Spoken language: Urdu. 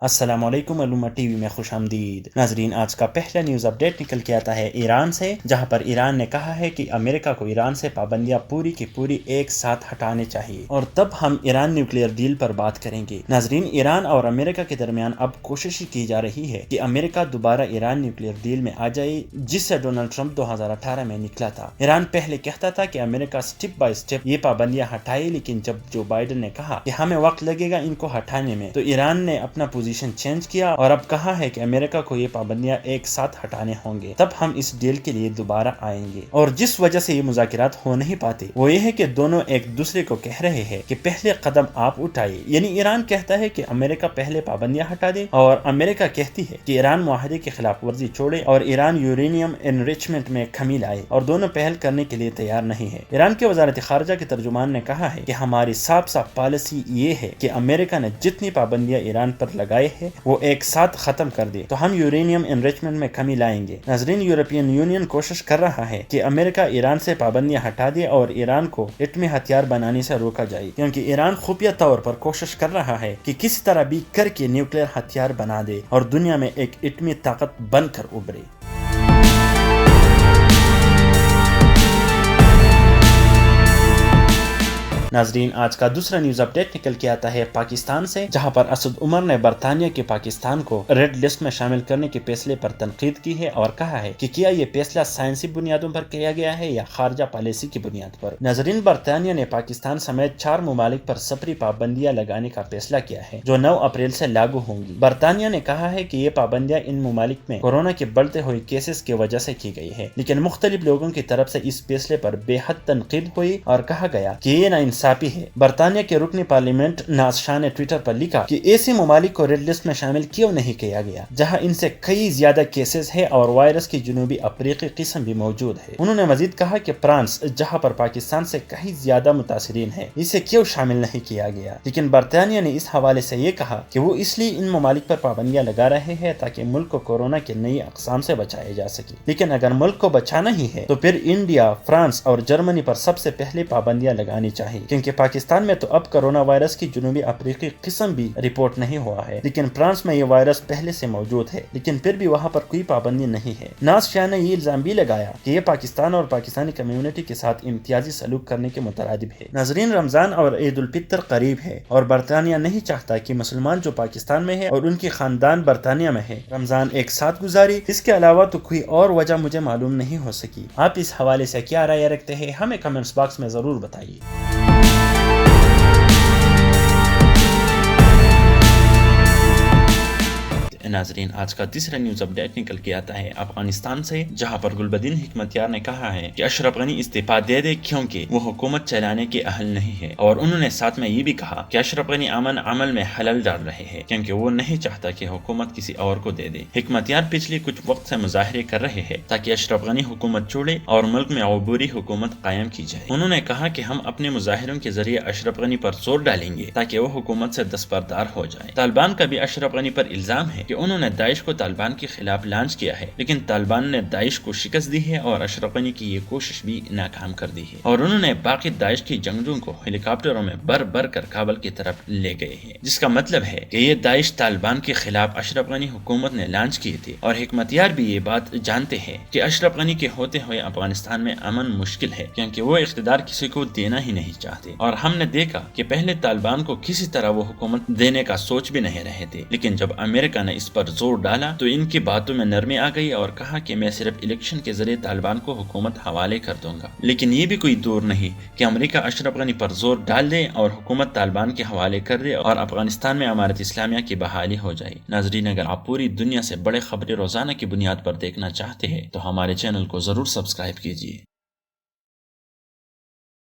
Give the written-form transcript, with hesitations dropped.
السلام علیکم علومہ ٹی وی میں خوش آمدید ناظرین، آج کا پہلا نیوز اپڈیٹ نکل کے آتا ہے ایران سے، جہاں پر ایران نے کہا ہے کہ امریکہ کو ایران سے پابندیاں پوری کی پوری ایک ساتھ ہٹانے چاہیے، اور تب ہم ایران نیوکلیئر ڈیل پر بات کریں گے۔ ناظرین، ایران اور امریکہ کے درمیان اب کوشش کی جا رہی ہے کہ امریکہ دوبارہ ایران نیوکلیئر ڈیل میں آ جائے، جس سے ڈونلڈ ٹرمپ 2018 میں نکلا تھا۔ ایران پہلے کہتا تھا کہ امریکہ سٹیپ بائی سٹیپ یہ پابندیاں ہٹائے، لیکن جب جو بائیڈن نے کہا کہ ہمیں وقت لگے گا ان کو ہٹانے میں، تو ایران نے اپنا پوزیشن چینج کیا اور اب کہا ہے کہ امریکہ کو یہ پابندیاں ایک ساتھ ہٹانے ہوں گے، تب ہم اس ڈیل کے لیے دوبارہ آئیں گے۔ اور جس وجہ سے یہ مذاکرات ہو نہیں پاتے وہ یہ ہے کہ دونوں ایک دوسرے کو کہہ رہے ہیں کہ پہلے قدم آپ اٹھائیے، یعنی ایران کہتا ہے کہ امریکہ پہلے پابندیاں ہٹا دے، اور امریکہ کہتی ہے کہ ایران معاہدے کی خلاف ورزی چھوڑے اور ایران یورینیم انریچمنٹ میں کمی لائے، اور دونوں پہل کرنے کے لیے تیار نہیں ہے۔ ایران کے وزارت خارجہ کے ترجمان نے کہا ہے کہ ہماری صاف صاف پالیسی یہ ہے کہ امریکہ نے جتنی پابندیاں ایران پر لگائے ہیں وہ ایک ساتھ ختم کر دے، تو ہم یورینیم انریچمنٹ میں کمی لائیں گے۔ ناظرین، یورپین یونین کوشش کر رہا ہے کہ امریکہ ایران سے پابندیاں ہٹا دے اور ایران کو ایٹمی ہتھیار بنانے سے روکا جائے، کیونکہ ایران خفیہ طور پر کوشش کر رہا ہے کہ کسی طرح بھی کر کے نیوکلیئر ہتھیار بنا دے اور دنیا میں ایک ایٹمی طاقت بن کر ابھرے۔ ناظرین، آج کا دوسرا نیوز اپڈیٹ نکل کے آتا ہے پاکستان سے، جہاں پر اسد عمر نے برطانیہ کے پاکستان کو ریڈ لسٹ میں شامل کرنے کے فیصلے پر تنقید کی ہے اور کہا ہے کہ کیا یہ فیصلہ سائنسی بنیادوں پر کیا گیا ہے یا خارجہ پالیسی کی بنیاد پر۔ ناظرین، برطانیہ نے پاکستان سمیت 4 ممالک پر سفری پابندیاں لگانے کا فیصلہ کیا ہے جو 9 اپریل سے لاگو ہوں گی۔ برطانیہ نے کہا ہے کہ یہ پابندیاں ان ممالک میں کورونا کے بڑھتے ہوئے کیسز کی وجہ سے کی گئی ہے، لیکن مختلف لوگوں کی طرف سے اس فیصلے پر بے حد تنقید ہوئی اور کہا گیا کہ یہ ناانصافی ہے۔ برطانیہ کے رکن پارلیمنٹ ناز شاہ نے ٹویٹر پر لکھا کہ ایسے ممالک کو ریڈ لسٹ میں شامل کیوں نہیں کیا گیا جہاں ان سے کئی زیادہ کیسز ہے اور وائرس کی جنوبی افریقی قسم بھی موجود ہے۔ انہوں نے مزید کہا کہ فرانس، جہاں پر پاکستان سے کہیں زیادہ متاثرین ہے، اسے کیوں شامل نہیں کیا گیا، لیکن برطانیہ نے اس حوالے سے یہ کہا کہ وہ اس لیے ان ممالک پر پابندیاں لگا رہے ہیں تاکہ ملک کو کورونا کے نئی اقسام سے بچایا جا سکے، لیکن اگر ملک کو بچانا ہی ہے تو پھر انڈیا، فرانس اور جرمنی پر سب سے پہلے پابندیاں لگانی چاہیے، کیونکہ پاکستان میں تو اب کرونا وائرس کی جنوبی افریقی قسم بھی رپورٹ نہیں ہوا ہے، لیکن فرانس میں یہ وائرس پہلے سے موجود ہے، لیکن پھر بھی وہاں پر کوئی پابندی نہیں ہے۔ ناز شاہ نے یہ الزام بھی لگایا کہ یہ پاکستان اور پاکستانی کمیونٹی کے ساتھ امتیازی سلوک کرنے کے مترادف ہے۔ ناظرین، رمضان اور عید الفطر قریب ہے اور برطانیہ نہیں چاہتا کہ مسلمان جو پاکستان میں ہے اور ان کی خاندان برطانیہ میں ہے رمضان ایک ساتھ گزاری۔ اس کے علاوہ تو کوئی اور وجہ مجھے معلوم نہیں ہو سکی۔ آپ اس حوالے سے کیا رائے رکھتے ہیں، ہمیں کمنٹس باکس میں ضرور بتائیے۔ ناظرین، آج کا تیسرا نیوز اپڈیٹ نکل کے آتا ہے افغانستان سے، جہاں پر گلبدین حکمتیار نے کہا ہے کہ اشرف غنی استعفا دے دے کیونکہ وہ حکومت چلانے کے اہل نہیں ہے، اور انہوں نے ساتھ میں یہ بھی کہا کہ اشرف غنی امن عمل میں خلل ڈال رہے ہیں کیونکہ وہ نہیں چاہتا کہ حکومت کسی اور کو دے دے۔ حکمتیار پچھلے کچھ وقت سے مظاہرے کر رہے ہیں تاکہ اشرف غنی حکومت چھوڑے اور ملک میں عبوری حکومت قائم کی جائے۔ انہوں نے کہا کہ ہم اپنے مظاہروں کے ذریعے اشرف غنی پر زور ڈالیں گے تاکہ وہ حکومت سے دستبردار ہو جائے۔ طالبان کا بھی اشرف غنی پر الزام ہے کہ انہوں نے داعش کو طالبان کے خلاف لانچ کیا ہے، لیکن طالبان نے داعش کو شکست دی ہے اور اشرف غنی کی یہ کوشش بھی ناکام کر دی ہے، اور انہوں نے باقی داعش کی جنگجوؤں کو ہیلی کاپٹروں میں بر کر کابل کی طرف لے گئے ہیں، جس کا مطلب ہے کہ یہ داعش طالبان کے خلاف اشرف غنی حکومت نے لانچ کیے تھے۔ اور حکمتیار بھی یہ بات جانتے ہیں کہ اشرف غنی کے ہوتے ہوئے افغانستان میں امن مشکل ہے کیونکہ وہ اقتدار کسی کو دینا ہی نہیں چاہتے، اور ہم نے دیکھا کہ پہلے طالبان کو کسی طرح وہ حکومت دینے کا سوچ بھی نہیں رہے تھے، لیکن جب امریکہ نے اس پر زور ڈالا تو ان کی باتوں میں نرمی آ گئی اور کہا کہ میں صرف الیکشن کے ذریعے طالبان کو حکومت حوالے کر دوں گا۔ لیکن یہ بھی کوئی دور نہیں کہ امریکہ اشرف غنی پر زور ڈال دے اور حکومت طالبان کے حوالے کر دے اور افغانستان میں امارت اسلامیہ کی بحالی ہو جائے۔ ناظرین، اگر آپ پوری دنیا سے بڑے خبریں روزانہ کی بنیاد پر دیکھنا چاہتے ہیں تو ہمارے چینل کو ضرور سبسکرائب کیجیے۔